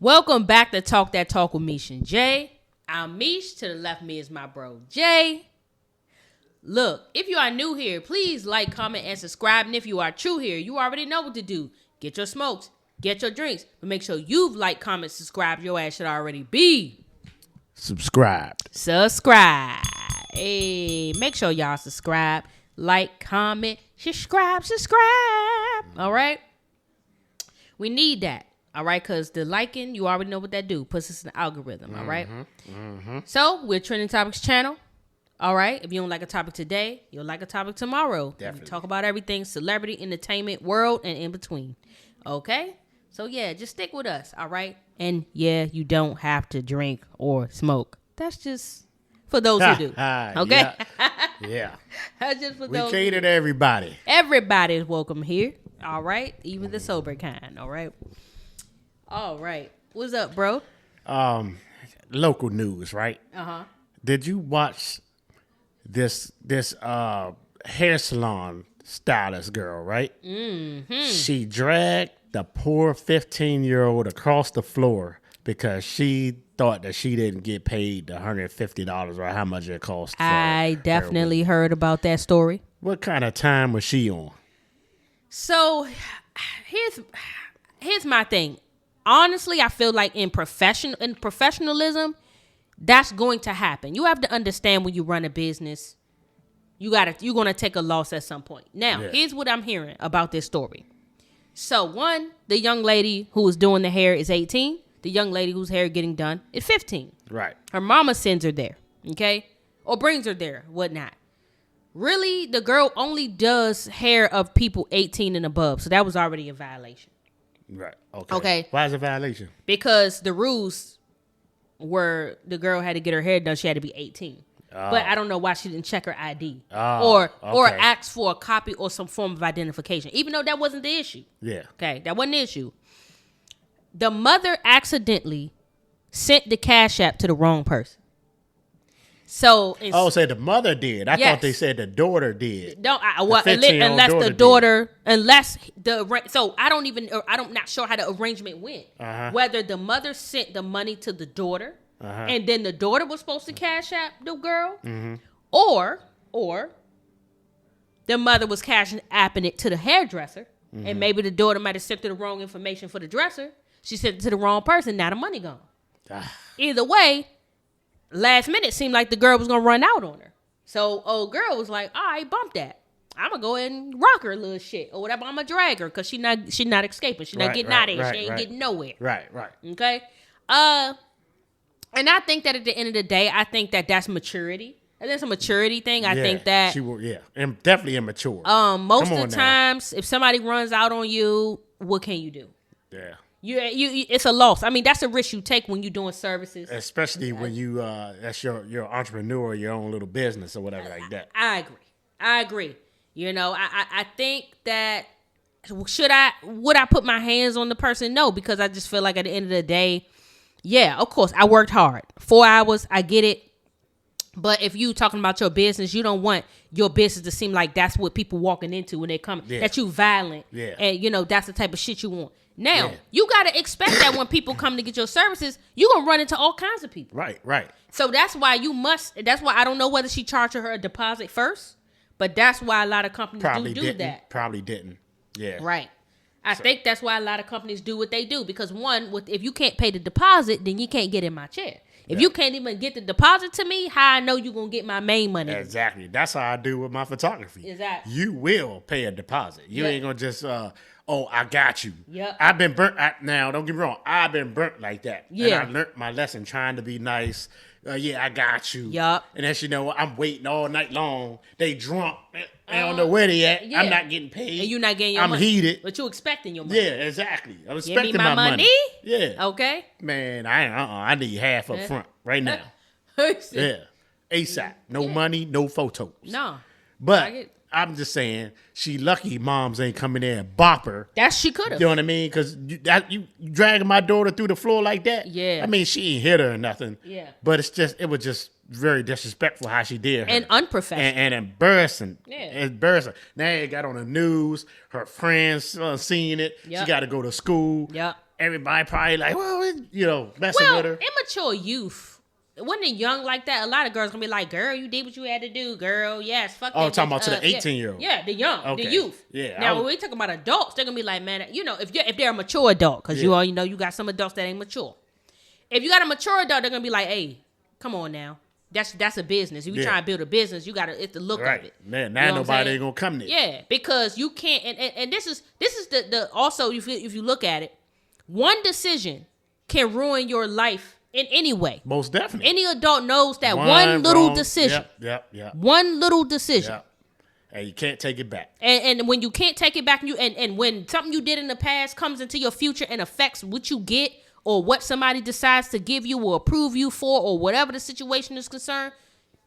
Welcome back to Talk That Talk with Meesh and Jay. I'm Meesh. To the left of me is my bro, Jay. Look, if you are new here, please like, comment, and subscribe. And if you are true here, you already know what to do. Get your smokes, get your drinks, but make sure you've liked, comment, subscribed. Your ass should already be subscribed. Hey, make sure y'all subscribe, like, comment, subscribe. All right? We need that. All right, because the liking, you already know what that do. Puts us in the algorithm, all right? So, we're Trending Topics channel, all right? If you don't like a topic today, you'll like a topic tomorrow. Definitely. We talk about everything, celebrity, entertainment, world, and in between, okay? So, yeah, just stick with us, all right? And, yeah, you don't have to drink or smoke. That's just for those who do, okay? Yeah. That's just for We those cater to everybody. Everybody is welcome here, all right? Even the sober kind, all right? All right. What's up, bro? Local news, right? Uh-huh. Did you watch this hair salon stylist girl, right? Mm-hmm. She dragged the poor 15-year-old across the floor because she thought that she didn't get paid the $150 or how much it cost. I definitely heard about that story. What kind of time was she on? So here's my thing. Honestly, I feel like in professionalism, that's going to happen. You have to understand when you run a business, you're going to take a loss at some point. Now, Here's what I'm hearing about this story. So, one, the young lady who was doing the hair is 18. The young lady whose hair getting done is 15. Right. Her mama sends her there, okay? Or brings her there, whatnot. Really, the girl only does hair of people 18 and above, so that was already a violation. Right. Okay. Why is it a violation? Because the rules were the girl had to get her hair done. She had to be 18. But I don't know why she didn't check her ID or ask for a copy or some form of identification, even though that wasn't the issue. Yeah. Okay, that wasn't the issue. The mother accidentally sent the Cash App to the wrong person. So the mother did. I thought they said the daughter did. So I don't not sure how the arrangement went. Whether the mother sent the money to the daughter, and then the daughter was supposed to Cash App the girl, or the mother was Cash Apping it to the hairdresser, and maybe the daughter might have sent her the wrong information for the dresser. She sent it to the wrong person. Now the money gone. Either way. Last minute seemed like the girl was gonna run out on her. So old girl was like, all right, bump that. I'm gonna go ahead and rock her a little shit or whatever. I'm gonna drag her because she not escaping. She's not getting out of here. She ain't getting nowhere. Right. Okay. And I think that at the end of the day, I think that that's maturity. And that's a maturity thing. I think that she will. Yeah, and definitely immature. Most of the times, if somebody runs out on you, what can you do? Yeah. You it's a loss. I mean, that's a risk you take when you're doing services. Especially when you that's your entrepreneur, your own little business or whatever like that. I agree. You know, I think that would I put my hands on the person? No, because I just feel like at the end of the day, yeah, of course, I worked hard. 4 hours, I get it. But if you talking about your business, you don't want your business to seem like that's what people walking into when they come, that you violent. Yeah. And, you know, that's the type of shit you want. Now, you got to expect that when people come to get your services, you're going to run into all kinds of people. Right. So that's why that's why I don't know whether she charged her a deposit first, but that's why a lot of companies do that. Probably didn't. Yeah. Right. I think that's why a lot of companies do what they do because one, if you can't pay the deposit, then you can't get in my chair. If you can't even get the deposit to me, how I know you're going to get my main money? Exactly. That's how I do with my photography. Exactly. You will pay a deposit. You ain't going to just, I got you. Yep. I've been burnt. Now, don't get me wrong. I've been burnt like that. Yeah. And I learned my lesson trying to be nice. I got you. Yup. And then, I'm waiting all night long. They drunk. I don't know where they at. Yeah. I'm not getting paid. And you're not getting your money. I'm heated. But you expecting your money. Yeah, exactly. I'm expecting Give me my money. Yeah. Okay. Man, I need half up front right now. Yeah. ASAP. No money, no photos. No. But I'm just saying, she lucky moms ain't coming there and bop her. That she could have. You know what I mean? Because you dragging my daughter through the floor like that. Yeah. I mean, she ain't hit her or nothing. Yeah. But it was just very disrespectful how she did her. And unprofessional. And embarrassing. Yeah. Embarrassing. Now it got on the news. Her friends seen it. Yep. She got to go to school. Yep. everybody probably like, well, you know, messing with her. Immature youth. When they're young like that, a lot of girls gonna be like, "Girl, you did what you had to do, girl. Yes, fuck that." Oh, talking about to the 18-year-old. Yeah, the young, the youth. Yeah. Now, when we talk about adults, they're gonna be like, "Man, you know, if they're a mature adult, because you know, you got some adults that ain't mature. If you got a mature adult, they're gonna be like, "Hey, come on now, that's a business. If you trying to build a business, you gotta it's the look of it. Man, now nobody ain't gonna come there. Yeah, because you can't. And this is the also if you look at it, one decision can ruin your life. In any way. Most definitely. Any adult knows that one little decision. Yep. One little decision. Yep. And you can't take it back. And when you can't take it back, and when something you did in the past comes into your future and affects what you get or what somebody decides to give you or approve you for or whatever the situation is concerned,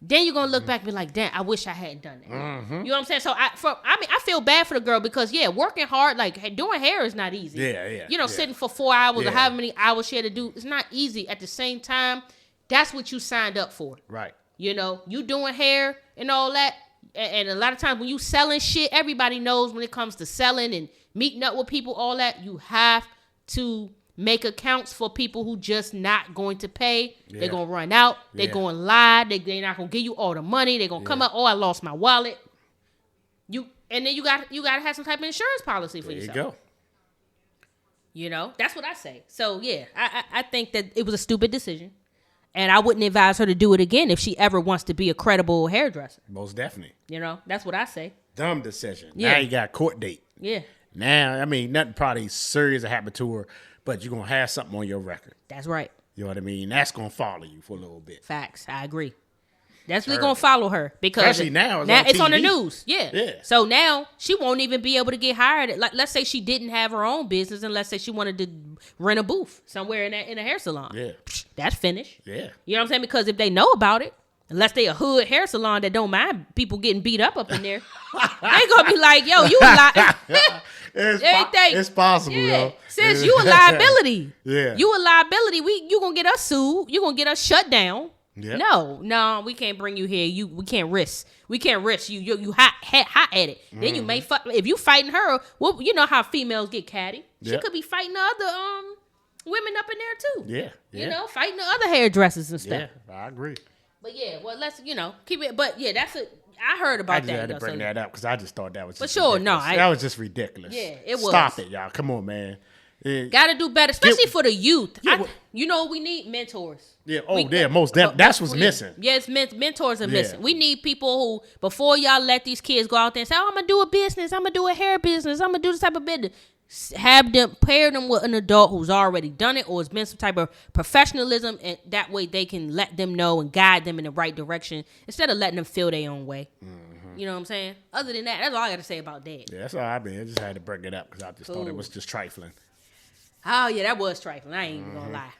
then you're gonna look back and be like, damn, I wish I hadn't done that. Mm-hmm. You know what I'm saying? So I feel bad for the girl because working hard, like doing hair is not easy. Yeah. You know, sitting for 4 hours or however many hours she had to do, it's not easy. At the same time, that's what you signed up for. Right. You know, you doing hair and all that. And a lot of times when you selling shit, everybody knows when it comes to selling and meeting up with people, all that, you have to make accounts for people who just not going to pay. Yeah. They're going to run out. They're going to lie. They're not going to give you all the money. They're going to come up, oh, I lost my wallet. And then you got to have some type of insurance policy for yourself. There you go. You know, that's what I say. So, yeah, I think that it was a stupid decision. And I wouldn't advise her to do it again if she ever wants to be a credible hairdresser. Most definitely. You know, that's what I say. Dumb decision. Yeah. Now you got a court date. Yeah. Now, I mean, nothing probably serious happened to her, but you're going to have something on your record. That's right. You know what I mean? That's going to follow you for a little bit. Facts. I agree. That's really going to follow her because especially now it's on the news. Yeah. So now she won't even be able to get hired. Like, let's say she didn't have her own business and let's say she wanted to rent a booth somewhere in a hair salon. Yeah. That's finished. Yeah. You know what I'm saying? Because if they know about it, unless they a hood hair salon that don't mind people getting beat up in there, they going to be like, yo, you a it's possible, yo. Since you a liability. Yeah. You a liability. You going to get us sued. You going to get us shut down. Yep. No, we can't bring you here. We can't risk. You hot at it. Mm-hmm. Then you may if you fighting her. Well, you know how females get catty. She could be fighting the other women up in there too. Yeah. You know, fighting the other hairdressers and stuff. Yeah, I agree. But yeah, well, let's keep it. But yeah, I heard about that. I just had to bring that up because I just thought that was. Just for sure, ridiculous. That was just ridiculous. Yeah, it was. Stop it, y'all. Come on, man. Gotta do better, especially for the youth. You know, we need mentors. Yeah. Most definitely. That's what's missing. Yes, mentors are missing. We need people who, before y'all let these kids go out there and say, "Oh, I'm gonna do a business. I'm gonna do a hair business. I'm gonna do this type of business." Pair them with an adult who's already done it or has been some type of professionalism, and that way they can let them know and guide them in the right direction instead of letting them feel their own way. Mm-hmm. You know what I'm saying? Other than that, that's all I got to say about that. Yeah, that's all I just had to bring it up because I just thought it was just trifling. Oh, yeah, that was trifling. I ain't even gonna lie.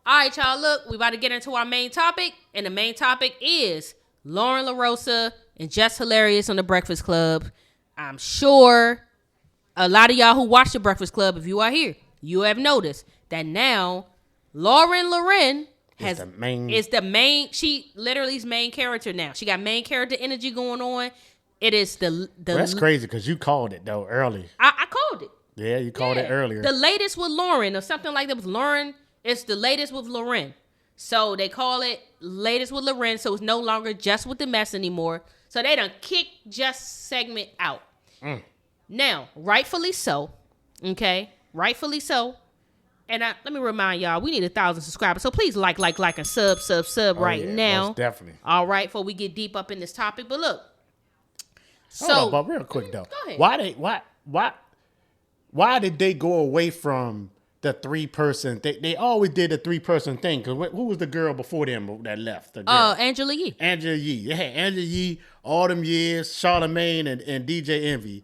All right, y'all, look, we about to get into our main topic, and the main topic is Loren LaRosa and Jess Hilarious on The Breakfast Club. I'm sure a lot of y'all who watch The Breakfast Club, if you are here, you have noticed that now Loren is the main, she literally is main character now. She got main character energy going on. It is the well, that's crazy because you called it, though, early. I called it. Yeah, you called it earlier. The latest with Loren or something like that with Loren. It's the latest with Loren. So they call it latest with Loren. So it's no longer just with the mess anymore. So they done kicked Jess segment out. Now, rightfully so. Okay? Rightfully so. And let me remind y'all, we need 1,000 subscribers. So please like, and sub right now. Most definitely. All right, before we get deep up in this topic. But look. Hold on, but real quick, though. Go ahead. Why did they go away from the 3-person? They always did a 3-person thing. Because who was the girl before them that left? Angela Yee. Angela Yee. Yeah, Angela Yee, all them years, Charlamagne and DJ Envy.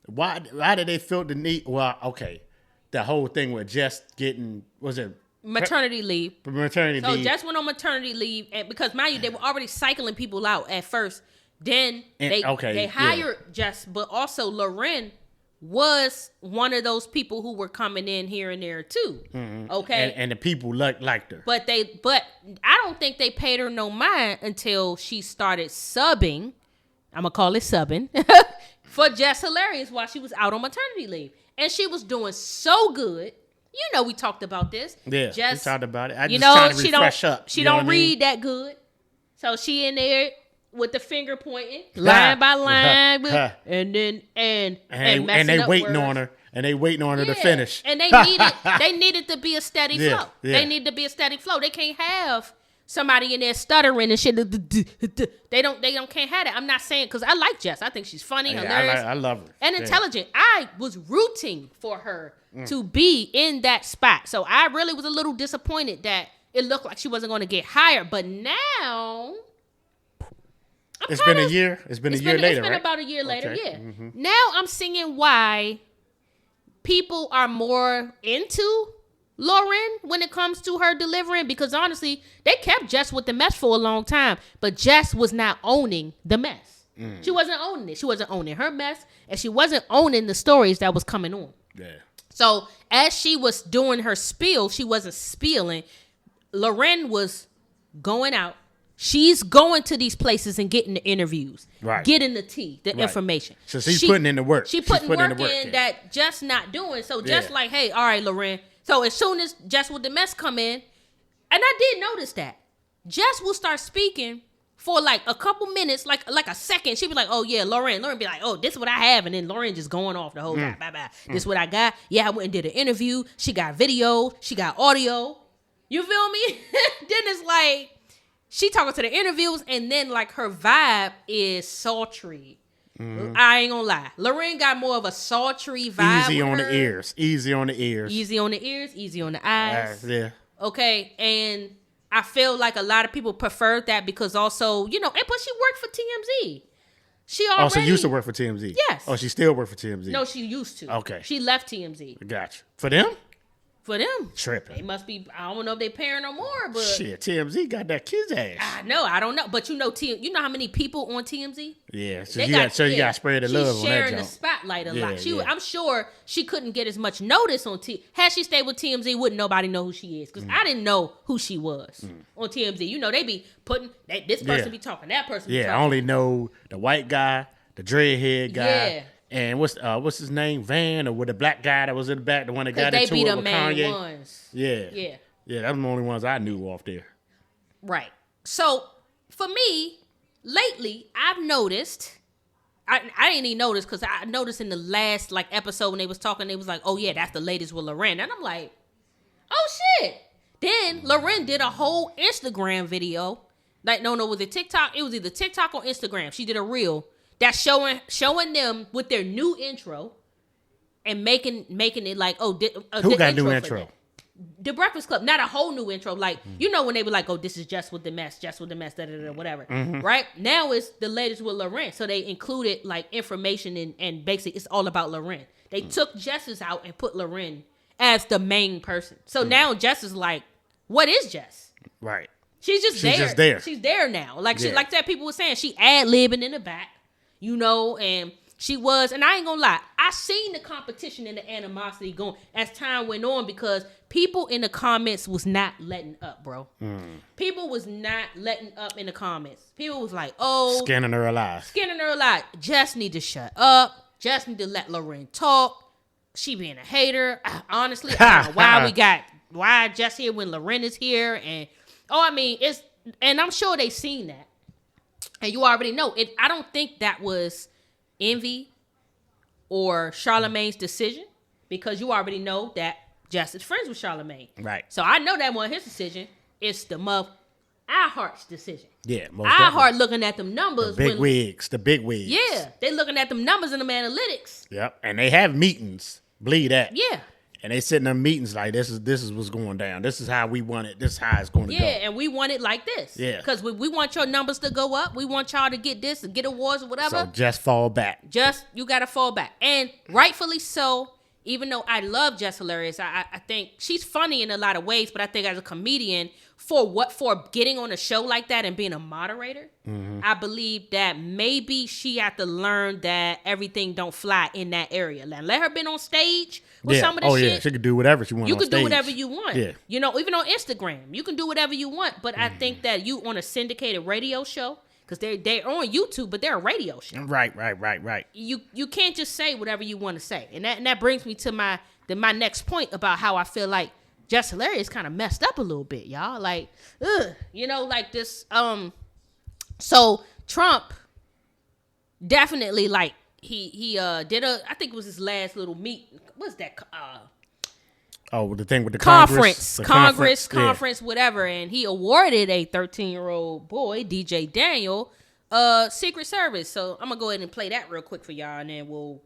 Why did they feel the need? Well, okay. The whole thing with Jess getting, was it? Maternity leave. Maternity leave. So Jess went on maternity leave. And because, mind you, they were already cycling people out at first. Then they hired Jess. But also Loren was one of those people who were coming in here and there too. Mm-hmm. Okay. And the people liked her. But I don't think they paid her no mind until she started subbing. I'm going to call it subbing. For Jess Hilarious while she was out on maternity leave. And she was doing so good. You know, we talked about this. Yeah, Jess, we talked about it. I you just know, trying to she refresh don't, up. she you know don't what I mean? read that good. So she in there with the finger pointing, line by line, and then and messing they up waiting words. on her, and they waiting on her to finish. And they needed to be a steady Yeah, flow. yeah. They need to be a steady flow. They can't have somebody in there stuttering and shit. They can't have that. I'm not saying, because I like Jess. I think she's funny, hilarious, I love her and intelligent. I was rooting for her to be in that spot. So I really was a little disappointed that it looked like she wasn't going to get hired. But now, It's been a year later, It's been right? about a year later, Okay. yeah. Now I'm seeing why people are more into Loren when it comes to her delivering, because honestly, they kept Jess with the mess for a long time, but Jess was not owning the mess. She wasn't owning it. She wasn't owning her mess, and she wasn't owning the stories that was coming on. Yeah. So as she was doing her spiel, she wasn't spieling. Loren was going out. She's going to these places and getting the interviews, Right. getting the tea, the information. So she's putting in the work. She's putting work in yeah. that Jess not doing. So Jess Yeah. like, hey, all right, Loren. So as soon as Jess with the mess come in, and I did notice that, Jess will start speaking for like a couple minutes, like a second. She'd be like, oh yeah, Loren. Loren be like, oh, this is what I have. And then Loren just going off the whole time. Bye. This is what I got. Yeah, I went and did an interview. She got video. She got audio. You feel me? Then it's like, she talking to the interviews, and then like her vibe is sultry. I ain't gonna lie. Loren got more of a sultry vibe. Easy with on her. the ears. Easy on the ears. Easy on the ears, easy on the eyes. Yeah. Okay, and I feel like a lot of people preferred that because also, you know, and plus she worked for TMZ. She already. Oh, so used to work for TMZ. Yes. Oh, she still work for TMZ. No, she used to. Okay. She left TMZ. Gotcha. For them? For them. Tripping. They must be, I don't know if they paying her more, but. Shit, TMZ got that kid's ass. I know, I don't know. But you know how many people on TMZ? Yeah, so They you got to spread the love on that She's sharing the joint. spotlight a Yeah, lot. yeah. I'm sure she couldn't get as much notice on Had she stayed with TMZ, wouldn't nobody know who she is. Because I didn't know who she was on TMZ. You know, they be putting, this person Yeah. be talking, that person be Yeah, talking. I only know the white guy, the dreadhead guy, Yeah. and what's his name, Van, or with the black guy that was in the back, the one that got Because into they be it the with main Kanye. ones. Yeah, Yeah. yeah, that's the only ones I knew off there. Right. So, for me, lately, I've noticed, I didn't even notice because I noticed in the last like episode when they was talking, they was like, oh yeah, that's the latest with Loren. And I'm like, oh shit. Then Loren did a whole Instagram video. Like, no, was it TikTok? It was either TikTok or Instagram. She did a reel that's showing them with their new intro and making it like, oh, Who got a new intro? The Breakfast Club, not a whole new intro. Like, you know when they were like, oh, this is Jess with the mess, whatever. Right? Now it's the latest with Loren. So they included like information and basically it's all about Loren. They took Jess's out and put Loren as the main person. So now Jess is like, what is Jess? Right. She's just there. She's there now. Like she, Yeah. like that people were saying, she ad-libbing in the back, you know, and she was, and I ain't gonna lie, I seen the competition and the animosity going as time went on because people in the comments was not letting up, bro. People was not letting up in the comments. People was like, oh. Scanning her alive. Jess need to shut up. Jess need to let Loren talk. She being a hater. Honestly, I don't know why Jess here when Loren is here. And, and I'm sure they seen that. And you already know it. I don't think that was envy or Charlamagne's decision because you already know that Jess is friends with Charlamagne. Right. So I know that wasn't his decision. It's the iHeart's decision. Yeah, most iHeart definitely. looking at them numbers. The big wigs. Yeah, they looking at them numbers and them analytics. Yep, and they have meetings. Believe that. Yeah. And they sit in them meetings like, this is what's going down. This is how we want it. This is how it's going to go. Yeah, and we want it like this. Yeah. Because we want your numbers to go up. We want y'all to get this and get awards or whatever. So just fall back. You got to fall back. And rightfully so, even though I love Jess Hilarious, I think she's funny in a lot of ways, but I think as a comedian, for getting on a show like that and being a moderator, I believe that maybe she had to learn that everything don't fly in that area. Let her been on stage with some of the shit. Yeah, she could do whatever she wants. You can do whatever you want. Yeah. You know, even on Instagram, you can do whatever you want. But I think that you on a syndicated radio show, because they're on YouTube, but they're a radio show. Right. You can't just say whatever you want to say. And that brings me to my my next point about how I feel like Jess Hilarious kind of messed up a little bit, y'all. Like, you know, like this. So Trump definitely like he did I think it was his last little meet. What's that? The thing with the conference, conference, whatever. And he awarded a 13-year-old boy, DJ Daniel, Secret Service. So I'm gonna go ahead and play that real quick for y'all, and then we'll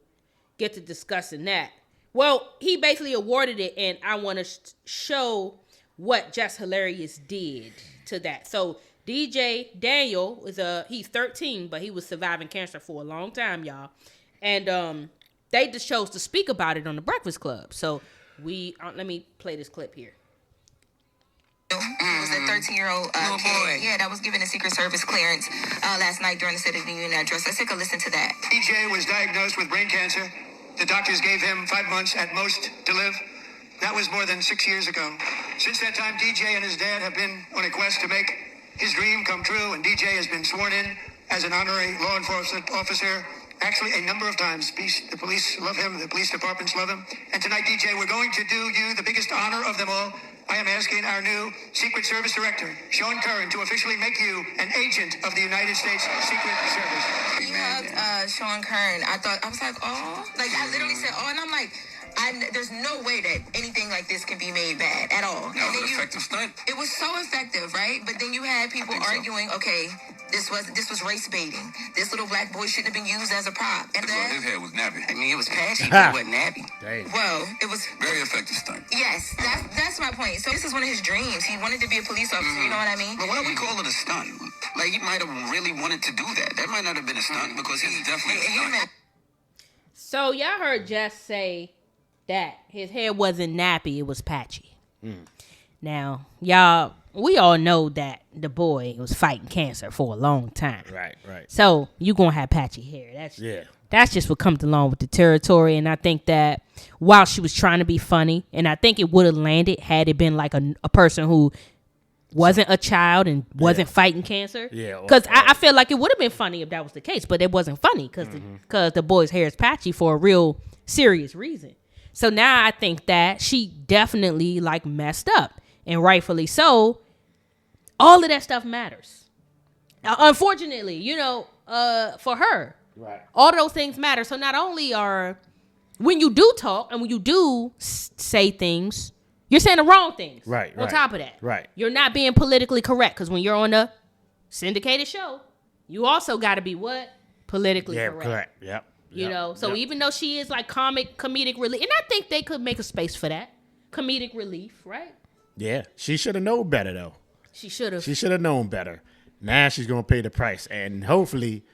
get to discussing that. Well, he basically awarded it, and I want to show what Jess Hilarious did to that. So DJ Daniel he's 13, but he was surviving cancer for a long time, y'all. And they just chose to speak about it on the Breakfast Club. So let me play this clip here. It was a 13-year-old kid, that was given a Secret Service clearance last night during the State of the Union address. Let's take a listen to that. DJ was diagnosed with brain cancer. The doctors gave him 5 months at most to live. That was more than 6 years ago. Since that time, DJ and his dad have been on a quest to make his dream come true, and DJ has been sworn in as an honorary law enforcement officer. Actually, a number of times. The police love him. The police departments love him. And tonight, DJ, we're going to do you the biggest honor of them all. I am asking our new Secret Service Director, Sean Curran, to officially make you an agent of the United States Secret Service. He hugged Sean Curran. I was like, oh. Like, I literally said, oh, and I'm like, there's no way that anything like this can be made bad at all. That was an effective stunt. It was so effective, right? But then you had people arguing, okay, this was race baiting. This little black boy shouldn't have been used as a prop. And his hair was nappy. I mean, it was patchy, but it wasn't nappy. Dang. Well, it was very effective stunt. Yes, that's my point. So this is one of his dreams. He wanted to be a police officer. You know what I mean? But why don't we call it a stunt? Like, he might have really wanted to do that. That might not have been a stunt because he's definitely a stunt. So y'all heard Jess say that his hair wasn't nappy, it was patchy. Now, y'all, we all know that the boy was fighting cancer for a long time. Right. So you gonna have patchy hair. That's just what comes along with the territory. And I think that while she was trying to be funny, and I think it would have landed had it been like a person who wasn't a child and wasn't fighting cancer. Yeah. Because I feel like it would have been funny if that was the case, but it wasn't funny because the boy's hair is patchy for a real serious reason. So now I think that she definitely like messed up, and rightfully so. All of that stuff matters. Unfortunately, for her, right, all those things matter. So not only when you do talk and when you do say things, you're saying the wrong things. Right. On top of that, right, you're not being politically correct, because when you're on a syndicated show, you also got to be what? Politically correct. Correct. Yep. So even though she is like comedic relief, and I think they could make a space for that comedic relief, right? Yeah, she should have known better though. She should have. She should have known better. Now she's gonna pay the price, and hopefully,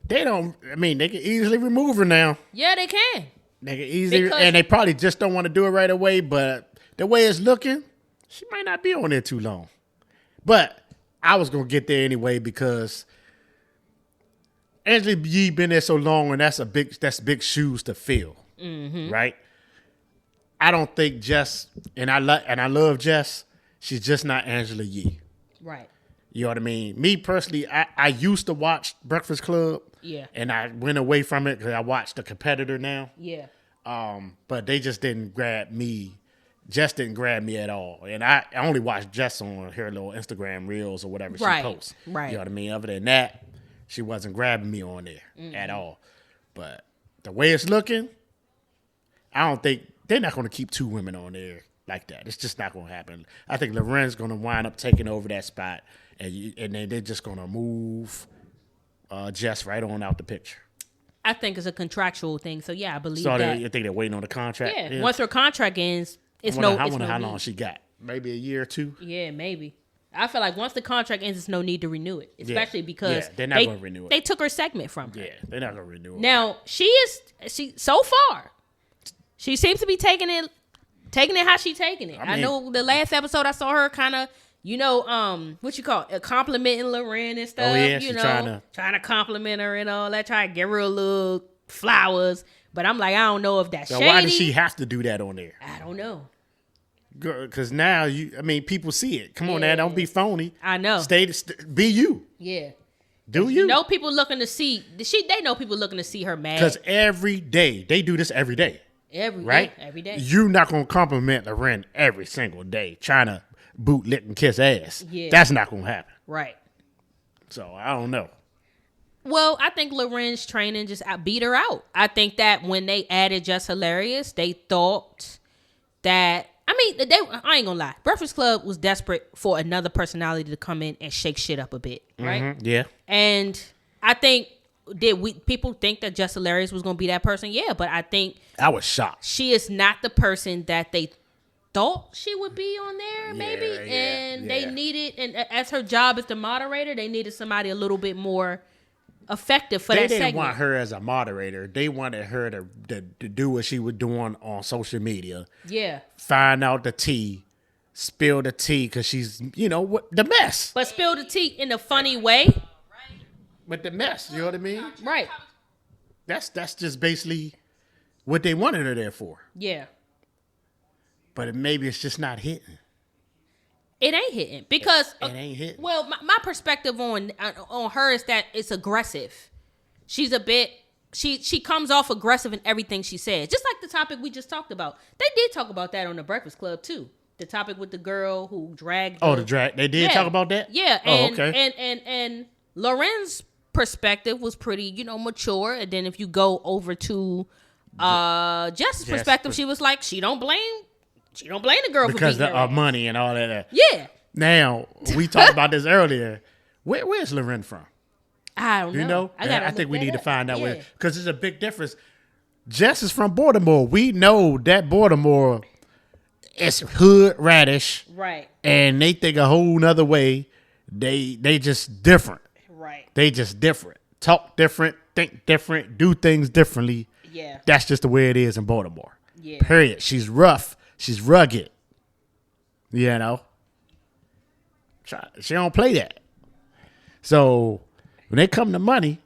they don't. I mean, they can easily remove her now. Yeah, they can. They can easily, and they probably just don't want to do it right away. But the way it's looking, she might not be on there too long. But I was gonna get there anyway because Angela Yee been there so long, and that's big shoes to fill, right? I don't think Jess, and I love Jess. She's just not Angela Yee, right? You know what I mean? Me personally, I used to watch Breakfast Club, and I went away from it because I watched The Competitor now, but they just didn't grab me. Jess didn't grab me at all, and I only watched Jess on her little Instagram reels or whatever she posts. Right. You know what I mean? Other than that, she wasn't grabbing me on there at all. But the way it's looking, I don't think they're not going to keep two women on there like that. It's just not going to happen. I think Loren's going to wind up taking over that spot, and then they're just going to move Jess right on out the picture. I think it's a contractual thing. So yeah, I believe so that. You think they're waiting on the contract? Yeah. Once her contract ends, I wonder how long she got. Maybe a year or two. Yeah, maybe. I feel like once the contract ends, there's no need to renew it, especially because they're not going to renew it. They took her segment from her. Yeah, they're not going to renew it. Now she so far, she seems to be taking it how she taking it. I know the last episode I saw her kind of, what you call it, complimenting Loren and stuff. Oh yeah, she's trying to compliment her and all that, trying to give her a little flowers. But I'm like, I don't know if that's shady. Why does she have to do that on there? I don't know. Because now people see it. Come on now, don't be phony. I know. Be you. Yeah. Do you? People looking to see. They know people looking to see her mad. Because every day they do this every day. right? Every day. You're not gonna compliment Loren every single day, trying to boot, lick, and kiss ass. Yeah. That's not gonna happen. Right. So I don't know. Well, I think Loren's training just beat her out. I think that when they added Jess Hilarious, they thought that, I mean, I ain't gonna lie. Breakfast Club was desperate for another personality to come in and shake shit up a bit, right? Mm-hmm. Yeah. And I think, people think that Jess Hilarious was gonna be that person? Yeah, but I think I was shocked. she is not the person that they thought she would be on there, maybe. And they needed, and as her job as the moderator, they needed somebody a little bit more effective for that segment. They didn't want her as a moderator. They wanted her to do what she was doing on social media. Yeah. Find out the tea, spill the tea, because she's, the mess. But spill the tea in a funny way. But the mess, you know what I mean? Right. That's just basically what they wanted her there for. Yeah. But maybe it's just not hitting. It ain't hitting because it ain't hitting. Well, my perspective on her is that it's aggressive. She's a bit. She comes off aggressive in everything she says. Just like the topic we just talked about. They did talk about that on the Breakfast Club too. The topic with the girl who dragged. The drag. They did talk about that. Yeah. Okay. And Loren's perspective was pretty, mature. And then if you go over to Jess's perspective, she was like, she don't blame the girl because for beating her of money and all that. Yeah. Now we talked about this earlier. Where's Loren from? I don't know. You know? I think we need to find out where, Yeah. because there's a big difference. Jess is from Baltimore. We know that Baltimore is hood radish. Right. And they think a whole nother way. They just different. Right. They just different. Talk different, think different, do things differently. Yeah. That's just the way it is in Baltimore. Yeah. Period. She's rough. She's rugged. You know? She don't play that. So when they come to money,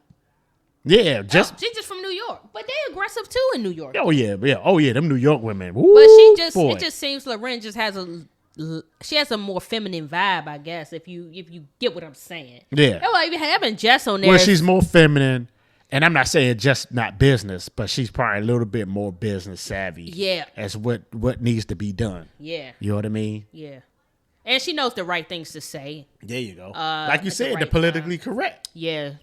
she's just from New York, but they aggressive too in New York. Oh yeah, them New York women. Woo, but boy. It just seems Loren just has a more feminine vibe, I guess. If you get what I'm saying. Yeah. Well, even having Jess on there. Well, she's more feminine, and I'm not saying just not business, but she's probably a little bit more business savvy. Yeah. As what needs to be done. Yeah. You know what I mean? Yeah. And she knows the right things to say. There you go. Like you said, right the politically correct. Yeah.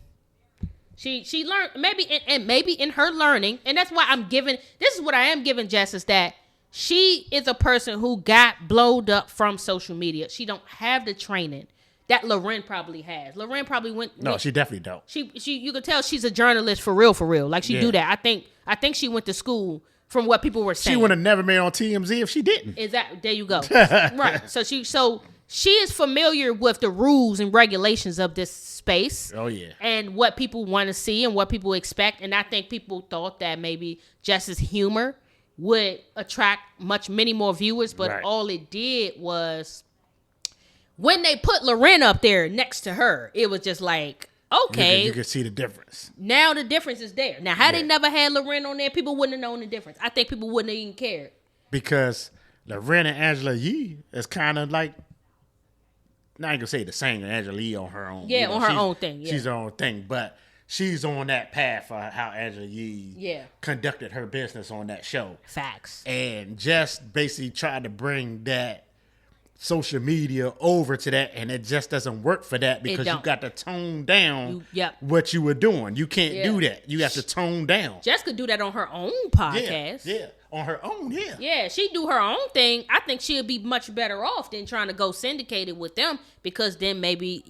She learned maybe in her learning, and that's why this is what I am giving Jess, is that she is a person who got blowed up from social media. She don't have the training that Loren probably has. Loren probably went. No, she definitely don't. She you could tell she's a journalist for real. Like she do that. I think she went to school from what people were saying. She would have never made on TMZ if she didn't. Exactly. There you go. Right. So she is familiar with the rules and regulations of this space. Oh yeah. And what people want to see and what people expect. And I think people thought that maybe Jess's humor would attract many more viewers, but all it did was when they put Loren up there next to her, it was just like, okay. You can see the difference. Now the difference is there. Now, had they never had Loren on there, people wouldn't have known the difference. I think people wouldn't have even cared. Because Loren and Angela Yee is kind of like, not even gonna say the same as Angela Yee on her own. Yeah, on her own thing. Yeah. She's her own thing, but she's on that path for how Angela Yee conducted her business on that show. Facts. And just basically tried to bring that social media over to that, and it just doesn't work for that because you got to tone down what you were doing. You can't do that. You have to tone down. Jess could do that on her own podcast. Yeah. On her own, Yeah, she do her own thing. I think she'll be much better off than trying to go syndicated with them, because then maybe,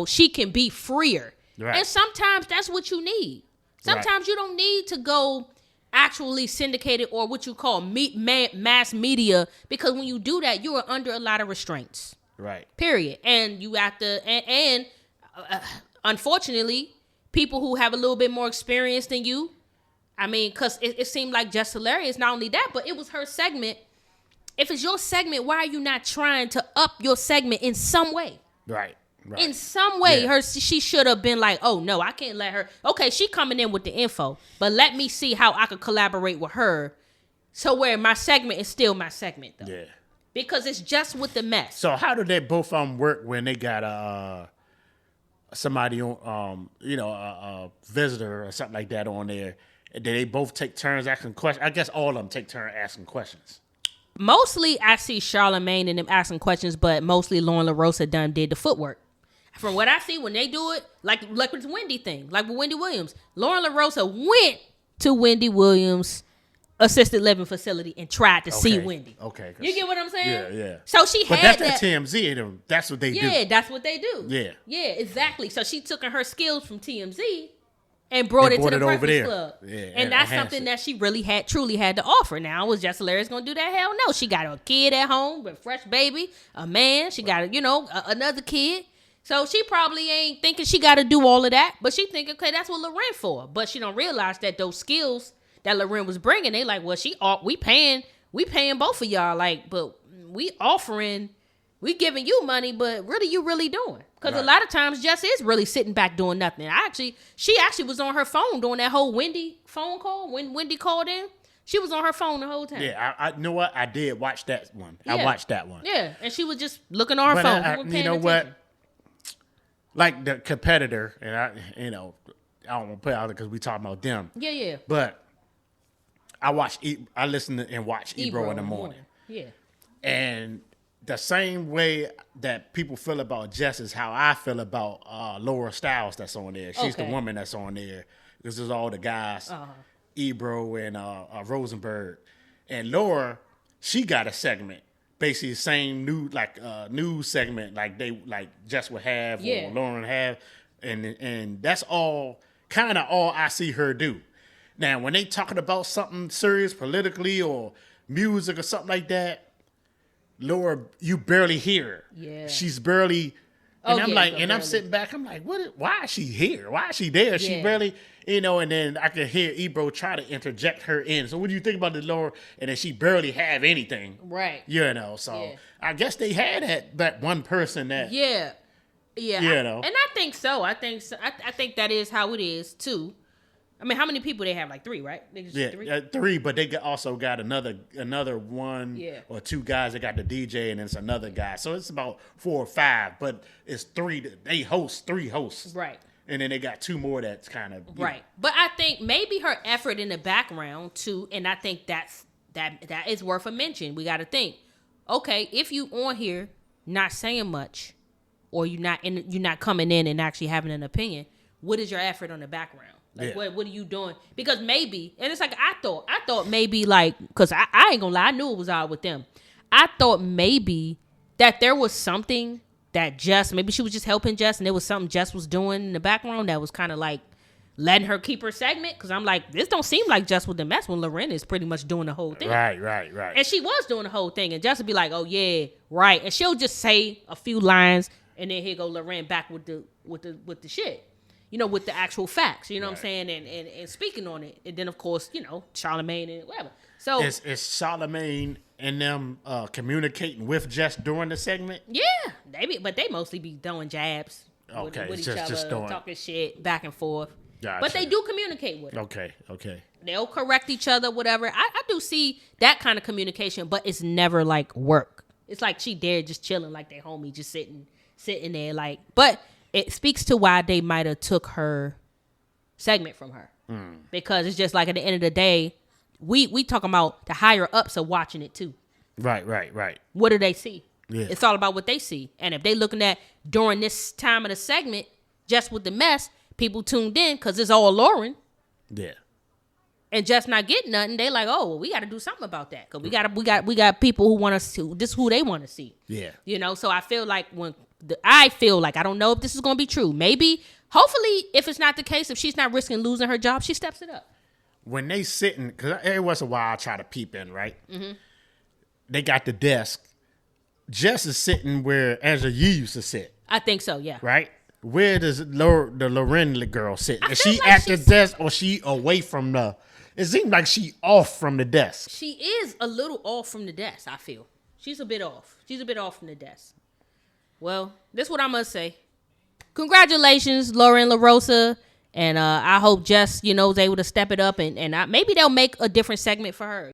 she can be freer. Right. And sometimes that's what you need. Sometimes you don't need to go actually syndicated or what you call mass media, because when you do that, you are under a lot of restraints. Right. Period. And you have to, unfortunately, people who have a little bit more experience than you, because it seemed like Jess Hilarious, not only that, but it was her segment. If it's your segment, why are you not trying to up your segment in some way? Right. In some way, she should have been like, oh, no, I can't let her. Okay, she coming in with the info, but let me see how I could collaborate with her so where my segment is still my segment, though. Yeah. Because it's just with the mess. So how did they both of them work when they got somebody on, a visitor or something like that on there, Did they both take turns asking questions? I guess all of them take turns asking questions. Mostly, I see Charlamagne and them asking questions, but mostly Loren LaRosa did the footwork. From what I see, when they do it, like with the Wendy thing, like with Wendy Williams, Loren LaRosa went to Wendy Williams' assisted living facility and tried to see Wendy. Okay. You get what I'm saying? Yeah. So she but had that's that. TMZ. That's what they do. Yeah, that's what they do. Yeah. Yeah, exactly. So she took her skills from TMZ and brought it to the Breakfast Club. Yeah, and that's something that she really truly had to offer. Now, was Jess Hilarious going to do that? Hell no. She got a kid at home, a fresh baby, a man. She got, another kid. So she probably ain't thinking she got to do all of that, but she thinking, okay, that's what Loren for. But she don't realize that those skills that Loren was bringing, they like, well, we paying both of y'all, like, but we giving you money, but really, you really doing? Because a lot of times Jess is really sitting back doing nothing. She actually was on her phone during that whole Wendy phone call. When Wendy called in, she was on her phone the whole time. Yeah, I know what? I did watch that one. Yeah. I watched that one. Yeah, and she was just looking on her phone. You know what? Like the competitor, and I don't want to put it out there because we talking about them. Yeah. But I listened and watched Ebro in the morning. Yeah. And the same way that people feel about Jess is how I feel about Laura Stiles that's on there. She's the woman that's on there. This is all the guys, Ebro and Rosenberg. And Laura, she got a segment. Basically the same news segment like Jess would have or Loren would have. And that's all I see her do. Now, when they talking about something serious politically or music or something like that, Laura, you barely hear her. Yeah. She's barely, and I'm sitting back, I'm like, why is she here? Why is she there? Yeah. She barely, and then I can hear Ebro try to interject her in. So what do you think about the Laura? And then she barely have anything. Right. So I guess they had that one person that. Yeah. And I think so. I think that is how it is too. I mean, how many people they have? Like 3, right? Three, but they also got another one or 2 guys that got the DJ, and it's another guy. So it's about 4 or 5, but it's 3. They host 3 hosts. Right. And then they got 2 more that's kind of... Right. But I think maybe her effort in the background, too, and I think that is worth a mention. We got to think, okay, if you on here not saying much, or you're not coming in and actually having an opinion, what is your effort on the background? Like, what are you doing? Because maybe, and it's like, I thought maybe like, because I ain't gonna lie, I knew it was all with them. I thought maybe that there was something that maybe she was just helping Jess, and there was something Jess was doing in the background that was kind of like letting her keep her segment. Because I'm like, this don't seem like Jess with the mess when Loren is pretty much doing the whole thing. Right. And she was doing the whole thing, and Jess would be like, oh yeah, right. And she'll just say a few lines, and then here go Loren back with the shit. With the actual facts, what I'm saying, and speaking on it. And then, of course, Charlamagne and whatever. So is Charlamagne and them communicating with Jess during the segment? Yeah, but they mostly be throwing jabs with each other, talking shit back and forth. Gotcha. But they do communicate with her. Okay. They'll correct each other, whatever. I do see that kind of communication, but it's never like work. It's like she there just chilling like they homie, just sitting there like, but it speaks to why they might have took her segment from her. Because it's just like at the end of the day, we talking about the higher ups are watching it too. Right. What do they see? Yeah. It's all about what they see. And if they looking at during this time of the segment, just with the mess, people tuned in because it's all Loren. Yeah. And just not getting nothing, they like, oh, well, we got to do something about that because we got people who want to see this, who they want to see. Yeah. So I feel like I don't know if this is going to be true. Maybe, hopefully, if it's not the case, if she's not risking losing her job, she steps it up. When they sitting, because every once in a while I try to peep in, right? Mm-hmm. They got the desk. Jess is sitting where Angela Yee used to sit. I think so, yeah. Right? Where does the Loren girl sit? Is she like at the desk or she away from the... It seems like she off from the desk. She is a little off from the desk, I feel. She's a bit off. She's a bit off from the desk. Well, this is what I must say. Congratulations, Loren LaRosa. And I hope Jess, is able to step it up and maybe they'll make a different segment for her.